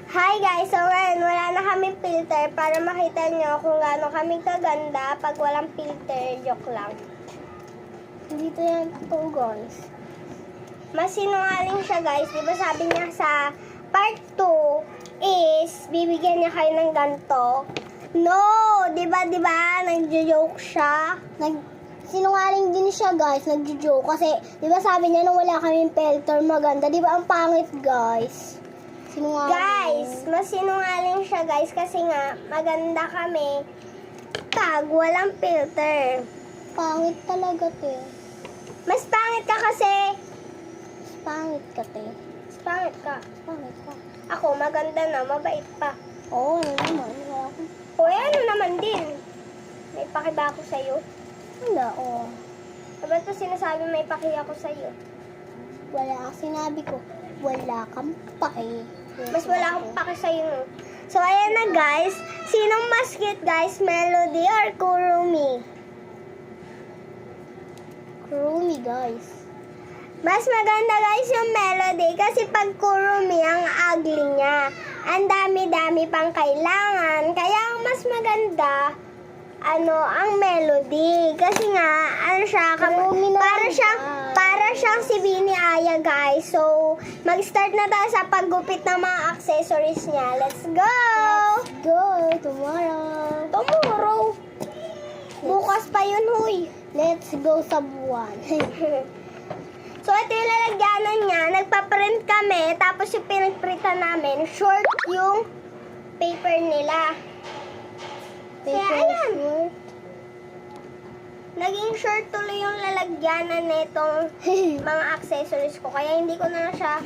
Hi guys! So ngayon, wala na kami filter para makita nyo kung gaano kami kaganda pag walang filter. Joke lang. Dito yan ito guys. Mas sinungaling siya guys. Diba sabi niya sa part 2 is bibigyan niya kayo ng ganito. No! Diba? Nagjo-joke siya. Sinungaling din siya guys. Nagjo-joke. Kasi diba sabi niya nung wala kaming filter maganda. Diba ang pangit guys? Guys, mas sinungaling siya guys kasi nga maganda kami pag walang filter. Pangit talaga, te. Mas pangit ka kasi. Mas pangit ka, te. Mas pangit ka. Pangit ka. Ako maganda na, mabait pa. Oo, ano naman. Wala akong... O ano naman din. May paki ba ako sa'yo? Wala, oo. Ba't pa sinasabi may paki ako sa'yo? Wala. Sinabi ko, wala kang pake. Mas wala akong paki sa'yo no. So ayan na guys. Sinong mas cute guys? Melody or Kurumi? Kurumi, guys. Mas maganda guys yung Melody kasi pag Kurumi ang ugly niya. Ang dami-dami pang kailangan. Kaya ang mas maganda ang Melody. Kasi nga, Kurumi na para siyang si Bini Aya guys. So, mag-start na tayo sa paggupit ng mga accessories niya. Let's go! Let's go tomorrow. Tomorrow! Bukas pa yun, huy. Let's go sa buwan. So, ito yung lalagyanan niya. Nagpa-print kami. Tapos yung pinagprintan namin, short yung paper nila. Kaya, ayan. Short. Naging short tuloy yung lalagyanan nitong mga accessories ko. Kaya hindi ko na siya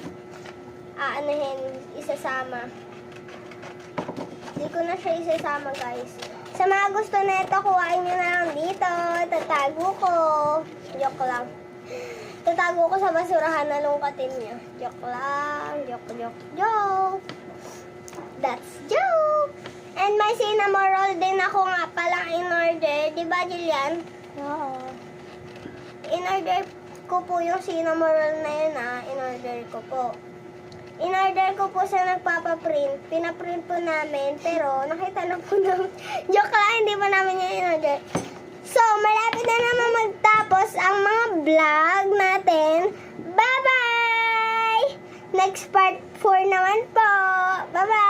isasama. Hindi ko na siya isasama, guys. Sa mga gusto nito, kuhain nyo na lang dito. Tatago ko. Joke lang. Tatago ko sa basurahan na lungkatin nyo. Joke lang. Joke. That's joke. And may cinnamon roll din ako nga palang in-order. Diba, Jillian? Oo. In-order ko po yung cinnamon roll na yun in-order ko po. In-order ko po sa nagpapaprint. Pinaprint po namin, pero nakita na po namin. Joke lang, hindi po namin yung in-order. So, malapit na naman magtapos ang mga vlog natin. Bye-bye! Next part 4 naman po. Bye-bye!